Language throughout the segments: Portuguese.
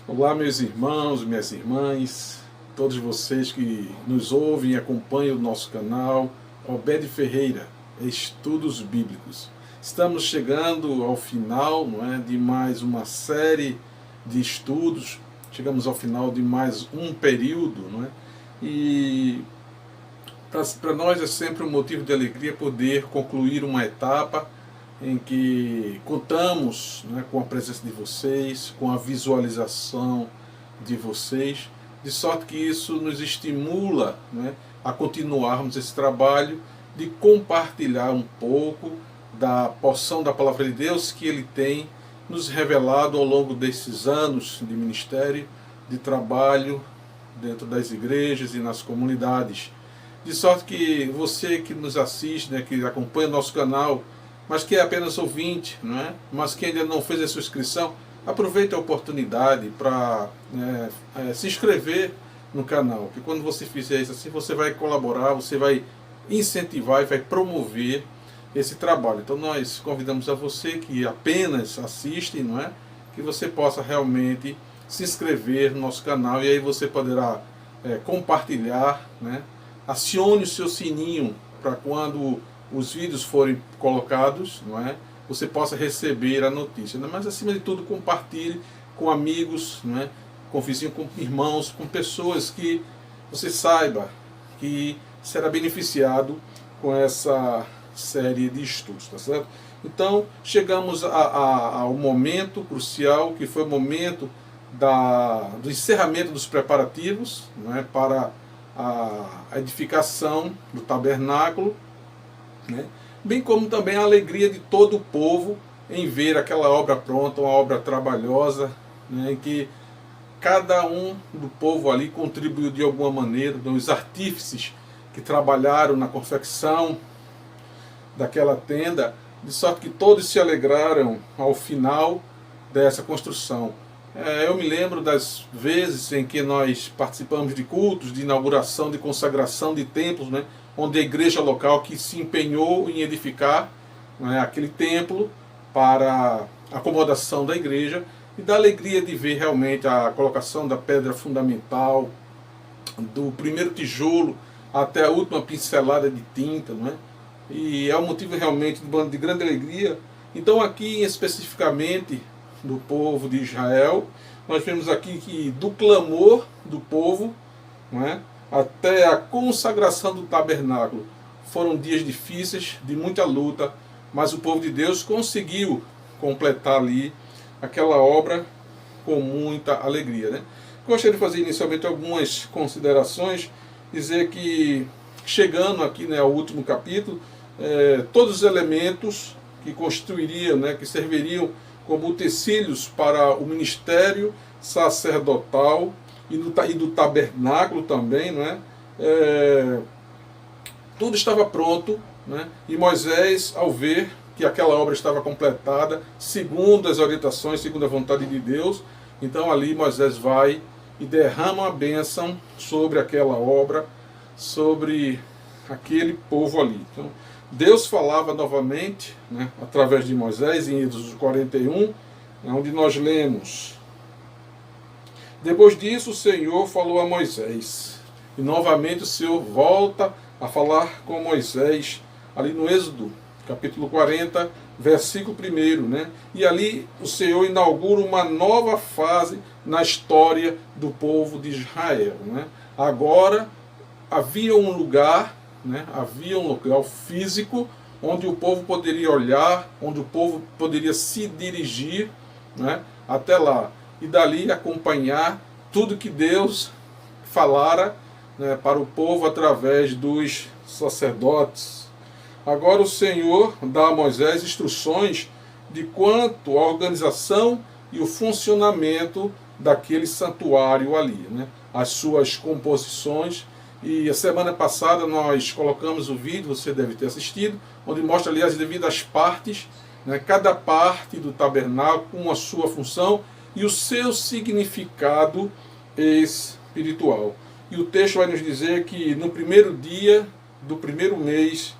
Olá, meus irmãos, minhas irmãs, todos vocês que nos ouvem e acompanham o nosso canal Obed Ferreira, Estudos Bíblicos. Estamos chegando ao final, de mais uma série de estudos, chegamos ao final de mais um período, e para nós é sempre um motivo de alegria poder concluir uma etapa em que contamos com a presença de vocês, com a visualização de vocês, de sorte que isso nos estimula a continuarmos esse trabalho de compartilhar um pouco da porção da Palavra de Deus que Ele tem nos revelado ao longo desses anos de ministério, de trabalho dentro das igrejas e nas comunidades. De sorte que você que nos assiste, que acompanha o nosso canal, mas que é apenas ouvinte, mas que ainda não fez a sua inscrição, aproveite a oportunidade para se inscrever no canal, que quando você fizer isso assim, você vai colaborar, você vai incentivar e vai promover esse trabalho. Então nós convidamos a você que apenas assiste, que você possa realmente se inscrever no nosso canal, e aí você poderá compartilhar, acione o seu sininho para quando os vídeos forem colocados, você possa receber a notícia. Mas acima de tudo, compartilhe com amigos, com vizinhos, com irmãos, com pessoas que você saiba que será beneficiado com essa série de estudos, tá certo? Então, chegamos ao momento crucial, que foi o momento do encerramento dos preparativos para a edificação do tabernáculo, bem como também a alegria de todo o povo em ver aquela obra pronta, uma obra trabalhosa, em que cada um do povo ali contribuiu de alguma maneira, os artífices que trabalharam na confecção daquela tenda, de sorte que todos se alegraram ao final dessa construção. Eu me lembro das vezes em que nós participamos de cultos, de inauguração, de consagração de templos, onde a igreja local que se empenhou em edificar aquele templo para a acomodação da igreja, e da alegria de ver realmente a colocação da pedra fundamental, do primeiro tijolo até a última pincelada de tinta, e é um motivo realmente de grande alegria. Então aqui especificamente do povo de Israel, nós vemos aqui que do clamor do povo, até a consagração do tabernáculo, foram dias difíceis, de muita luta, mas o povo de Deus conseguiu completar ali aquela obra com muita alegria. Gostaria de fazer inicialmente algumas considerações, dizer que, chegando aqui ao último capítulo, todos os elementos que constituiriam, que serviriam como utensílios para o ministério sacerdotal e do tabernáculo também, tudo estava pronto, e Moisés, ao ver que aquela obra estava completada, segundo as orientações, segundo a vontade de Deus, então ali Moisés vai e derrama a bênção sobre aquela obra, sobre aquele povo ali. Então, Deus falava novamente, através de Moisés, em Êxodo 41, onde nós lemos: depois disso o Senhor falou a Moisés, e novamente o Senhor volta a falar com Moisés, ali no Êxodo, capítulo 40, versículo 1, e ali o Senhor inaugura uma nova fase na história do povo de Israel. Agora havia um lugar, havia um local físico onde o povo poderia olhar, onde o povo poderia se dirigir até lá, e dali acompanhar tudo que Deus falara para o povo através dos sacerdotes. Agora o Senhor dá a Moisés instruções de quanto à organização e o funcionamento daquele santuário ali, as suas composições. E a semana passada nós colocamos o vídeo, você deve ter assistido, onde mostra ali as devidas partes, cada parte do tabernáculo com a sua função e o seu significado espiritual. E o texto vai nos dizer que no primeiro dia do primeiro mês,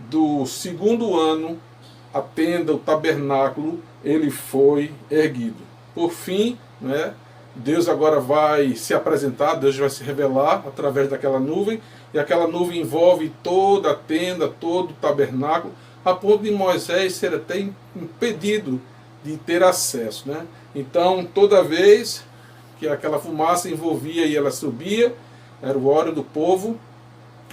do segundo ano, a tenda, o tabernáculo, ele foi erguido. Por fim, né, Deus agora vai se apresentar, Deus vai se revelar através daquela nuvem, e aquela nuvem envolve toda a tenda, todo o tabernáculo, a ponto de Moisés ser até impedido de ter acesso, né? Então, toda vez que aquela fumaça envolvia e ela subia, era a hora do povo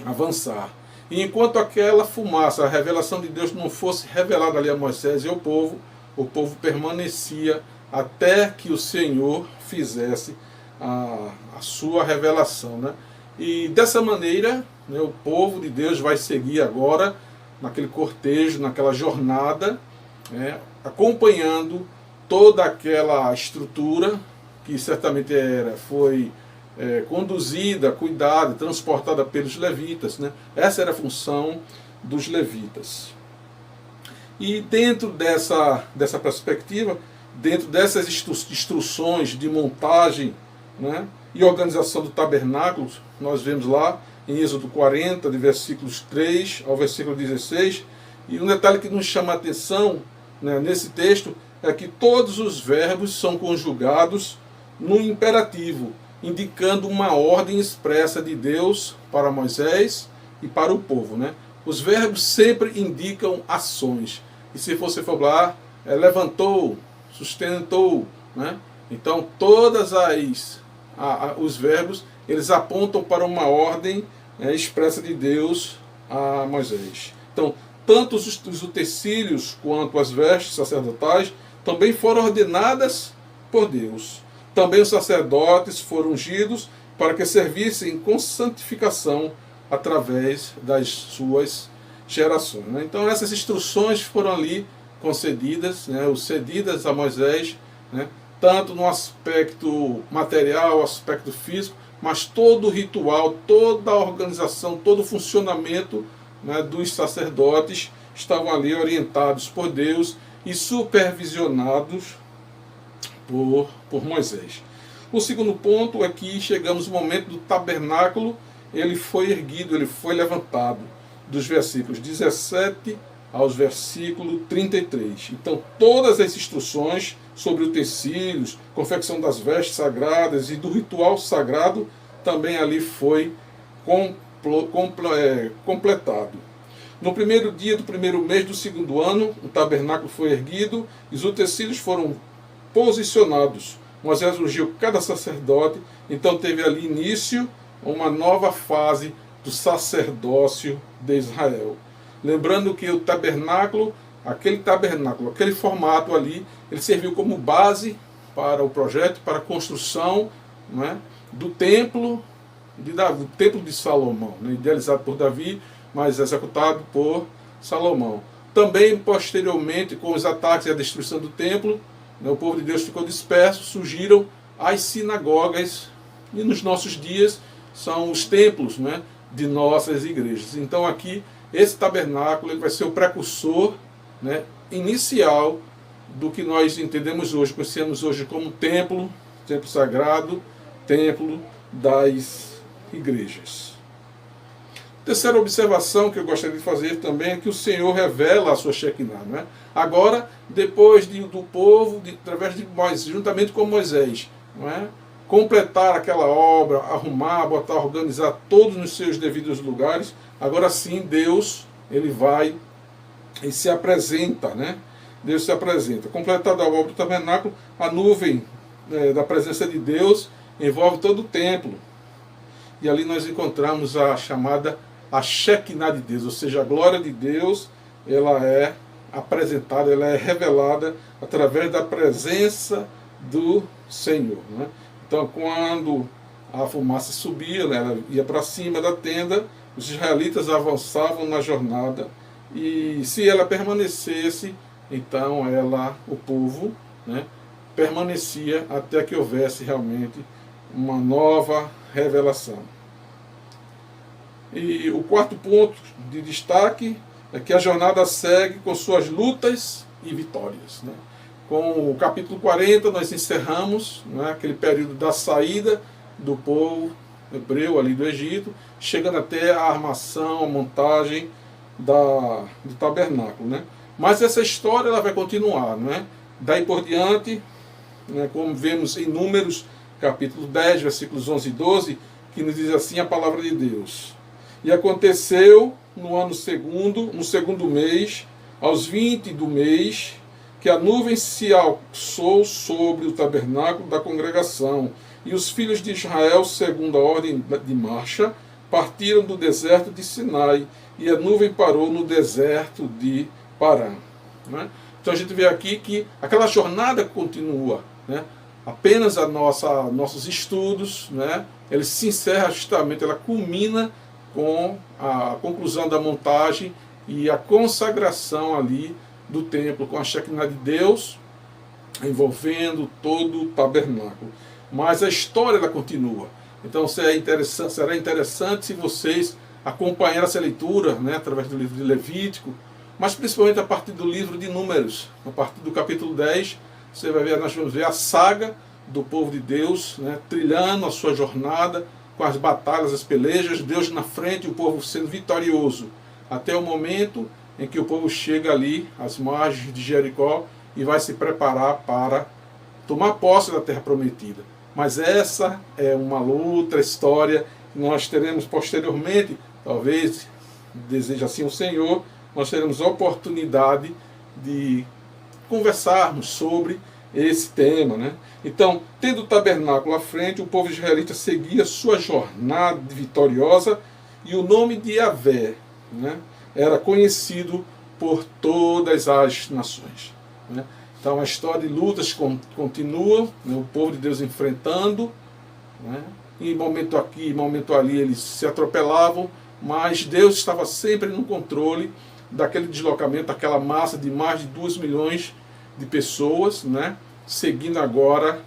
avançar. E enquanto aquela fumaça, a revelação de Deus não fosse revelada ali a Moisés e ao povo, o povo permanecia até que o Senhor fizesse a sua revelação, né? E dessa maneira, né, o povo de Deus vai seguir agora naquele cortejo, naquela jornada, né, acompanhando toda aquela estrutura que certamente foi conduzida, cuidada, transportada pelos levitas, né? Essa era a função dos levitas. E dentro dessa perspectiva, dentro dessas instruções de montagem, né, e organização do tabernáculo, nós vemos lá em Êxodo 40, de versículos 3 ao versículo 16, e um detalhe que nos chama a atenção, né, nesse texto é que todos os verbos são conjugados no imperativo, indicando uma ordem expressa de Deus para Moisés e para o povo, né? Os verbos sempre indicam ações. E se você for lá, levantou, sustentou, né? Então todas os verbos, eles apontam para uma ordem expressa de Deus a Moisés. Então, tanto os utensílios quanto as vestes sacerdotais também foram ordenadas por Deus. Também os sacerdotes foram ungidos para que servissem com santificação através das suas gerações, né? Então essas instruções foram ali concedidas, né, ou cedidas a Moisés, né, tanto no aspecto material, aspecto físico, mas todo o ritual, toda a organização, todo o funcionamento, né, dos sacerdotes estavam ali orientados por Deus e supervisionados por Moisés. O segundo ponto é que chegamos no momento do tabernáculo, ele foi erguido, ele foi levantado, dos versículos 17 aos versículos 33. Então, todas as instruções sobre utensílios, confecção das vestes sagradas e do ritual sagrado, também ali foi completado. No primeiro dia do primeiro mês do segundo ano, o tabernáculo foi erguido e os utensílios foram posicionados. Moisés ungiu cada sacerdote, então teve ali início uma nova fase do sacerdócio de Israel. Lembrando que o tabernáculo, aquele formato ali, ele serviu como base para o projeto, para a construção, né, do templo de Davi, o templo de Salomão, né, idealizado por Davi, mas executado por Salomão. Também, posteriormente, com os ataques e a destruição do templo, né, o povo de Deus ficou disperso, surgiram as sinagogas, e nos nossos dias são os templos, né, de nossas igrejas. Então aqui, esse tabernáculo ele vai ser o precursor, né, inicial do que nós entendemos hoje, conhecemos hoje como templo sagrado, templo das igrejas. Terceira observação que eu gostaria de fazer também é que o Senhor revela a sua Shekinah, né? Agora, depois do povo, através de Moisés, juntamente com Moisés, não é? Completar aquela obra, arrumar, botar, organizar todos nos seus devidos lugares, agora sim Deus, ele vai e se apresenta, né? Deus se apresenta. Completada a obra do tabernáculo, a nuvem da presença de Deus envolve todo o templo. E ali nós encontramos a chamada a Shekinah de Deus, ou seja, a glória de Deus, ela é apresentada, ela é revelada através da presença do Senhor, né? Então, quando a fumaça subia, ela ia para cima da tenda, os israelitas avançavam na jornada, e se ela permanecesse, então o povo, né, permanecia até que houvesse realmente uma nova revelação. E o quarto ponto de destaque é que a jornada segue com suas lutas e vitórias, né? Com o capítulo 40 nós encerramos, né, aquele período da saída do povo hebreu ali do Egito, chegando até a armação, a montagem do tabernáculo, né? Mas essa história ela vai continuar, né? Daí por diante, né, como vemos em Números, capítulo 10, versículos 11 e 12, que nos diz assim a palavra de Deus. E aconteceu no segundo mês, aos 20 do mês, que a nuvem se alçou sobre o tabernáculo da congregação, e os filhos de Israel, segundo a ordem de marcha, partiram do deserto de Sinai, e a nuvem parou no deserto de Parã. Né? Então a gente vê aqui que aquela jornada continua, né? Apenas nossos estudos, né? Ele se encerra justamente, ela culmina com a conclusão da montagem e a consagração ali do templo, com a Shekinah de Deus envolvendo todo o tabernáculo. Mas a história ela continua. Então será interessante se vocês acompanharem essa leitura, né, através do livro de Levítico, mas principalmente a partir do livro de Números. A partir do capítulo 10, você vai ver, nós vamos ver a saga do povo de Deus, né, trilhando a sua jornada com as batalhas, as pelejas, Deus na frente e o povo sendo vitorioso, até o momento em que o povo chega ali às margens de Jericó e vai se preparar para tomar posse da terra prometida. Mas essa é uma outra história que nós teremos posteriormente, talvez, deseja assim o Senhor, nós teremos a oportunidade de conversarmos sobre esse tema, né? Então, tendo o tabernáculo à frente, o povo israelita seguia sua jornada vitoriosa e o nome de Yahvé, né, era conhecido por todas as nações, né? Então a história de lutas continua, né, o povo de Deus enfrentando, né, em momento aqui, em momento ali eles se atropelavam, mas Deus estava sempre no controle daquele deslocamento, aquela massa de mais de 2 milhões de pessoas, né, seguindo agora,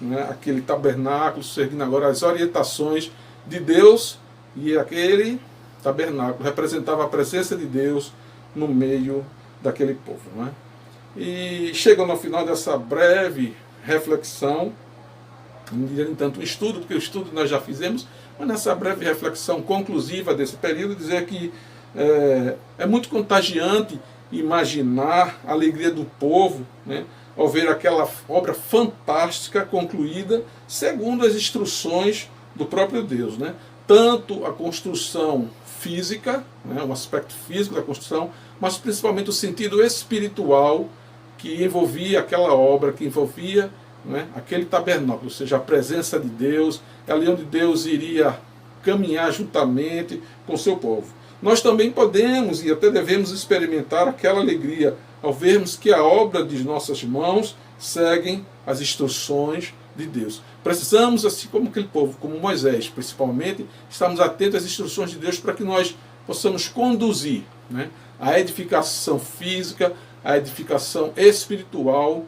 né, aquele tabernáculo, seguindo agora as orientações de Deus, e aquele tabernáculo representava a presença de Deus no meio daquele povo, né? E chegando ao final dessa breve reflexão, não diria nem tanto um estudo, porque o estudo nós já fizemos, mas nessa breve reflexão conclusiva desse período, dizer que é muito contagiante imaginar a alegria do povo, né, ao ver aquela obra fantástica concluída segundo as instruções do próprio Deus, né? Tanto a construção física, né, o aspecto físico da construção, mas principalmente o sentido espiritual que envolvia aquela obra, que envolvia, né, aquele tabernáculo, ou seja, a presença de Deus, ali onde Deus iria caminhar juntamente com o seu povo. Nós também podemos e até devemos experimentar aquela alegria ao vermos que a obra de nossas mãos seguem as instruções de Deus. Precisamos, assim como aquele povo, como Moisés, principalmente, estarmos atentos às instruções de Deus para que nós possamos conduzir, né, a edificação física, a edificação espiritual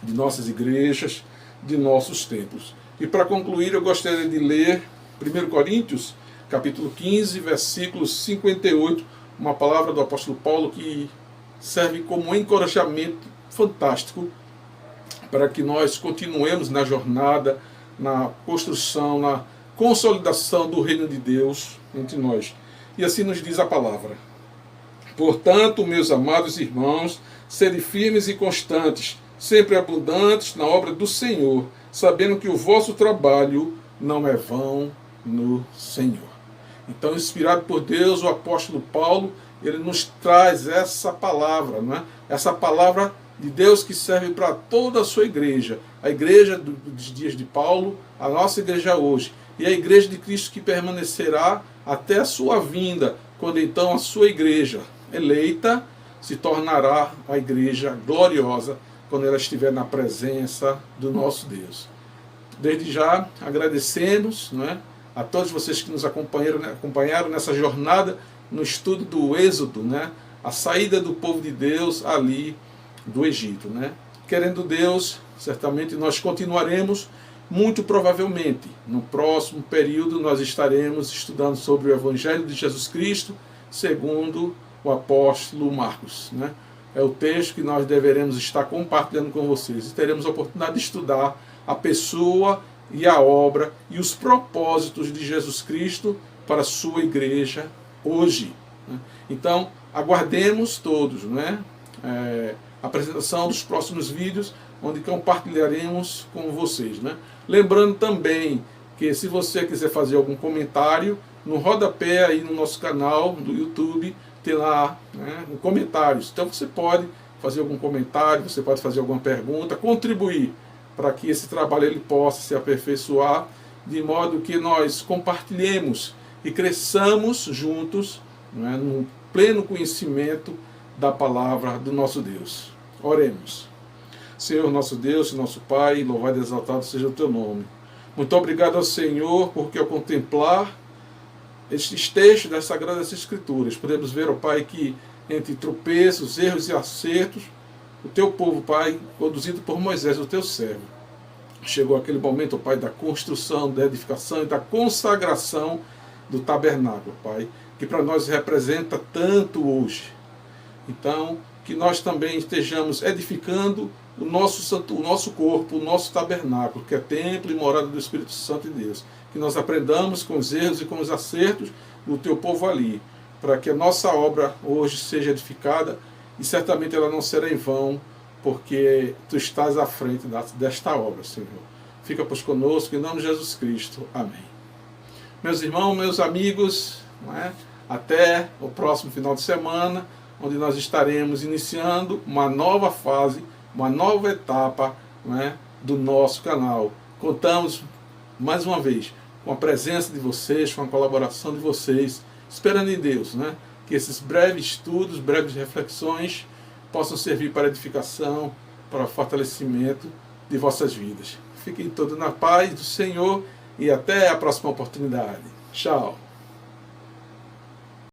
de nossas igrejas, de nossos templos. E para concluir, eu gostaria de ler 1 Coríntios, capítulo 15, versículo 58, uma palavra do apóstolo Paulo que serve como um encorajamento fantástico para que nós continuemos na jornada, na construção, na consolidação do reino de Deus entre nós. E assim nos diz a palavra: portanto, meus amados irmãos, sede firmes e constantes, sempre abundantes na obra do Senhor, sabendo que o vosso trabalho não é vão no Senhor. Então, inspirado por Deus, o apóstolo Paulo, ele nos traz essa palavra, não é? Essa palavra de Deus que serve para toda a sua igreja. A igreja dos dias de Paulo, a nossa igreja hoje. E a igreja de Cristo que permanecerá até a sua vinda, quando então a sua igreja eleita se tornará a igreja gloriosa, quando ela estiver na presença do nosso Deus. Desde já agradecemos, não é, a todos vocês que nos acompanharam nessa jornada no estudo do Êxodo, né, a saída do povo de Deus ali do Egito, né? Querendo Deus, certamente nós continuaremos, muito provavelmente, no próximo período nós estaremos estudando sobre o Evangelho de Jesus Cristo, segundo o apóstolo Marcos, né? É o texto que nós deveremos estar compartilhando com vocês. E teremos a oportunidade de estudar a pessoa e a obra e os propósitos de Jesus Cristo para a sua igreja hoje. né? Então, aguardemos todos, né? A apresentação dos próximos vídeos, onde compartilharemos com vocês, né? Lembrando também que se você quiser fazer algum comentário, no rodapé aí no nosso canal do YouTube, tem lá, né, comentários. Então você pode fazer algum comentário, você pode fazer alguma pergunta, contribuir para que esse trabalho ele possa se aperfeiçoar, de modo que nós compartilhemos e cresçamos juntos, né, no pleno conhecimento da palavra do nosso Deus. Oremos. Senhor nosso Deus, nosso Pai, louvado e exaltado seja o teu nome. Muito obrigado ao Senhor, porque ao contemplar estes textos das Sagradas Escrituras, podemos ver, ó Pai, que entre tropeços, erros e acertos, o teu povo, Pai, conduzido por Moisés, o teu servo, chegou aquele momento, ó Pai, da construção, da edificação e da consagração do tabernáculo, Pai, que para nós representa tanto hoje. Então, que nós também estejamos edificando o nosso corpo, o nosso tabernáculo, que é templo e morada do Espírito Santo de Deus. Que nós aprendamos com os erros e com os acertos do teu povo ali, para que a nossa obra hoje seja edificada, e certamente ela não será em vão, porque tu estás à frente desta obra, Senhor. Fica pois conosco, em nome de Jesus Cristo. Amém. Meus irmãos, meus amigos, não é? Até o próximo final de semana, onde nós estaremos iniciando uma nova fase, uma nova etapa, não é, do nosso canal. Contamos, mais uma vez, com a presença de vocês, com a colaboração de vocês, esperando em Deus, né, que esses breves estudos, breves reflexões, possam servir para edificação, para fortalecimento de vossas vidas. Fiquem todos na paz do Senhor e até a próxima oportunidade. Tchau.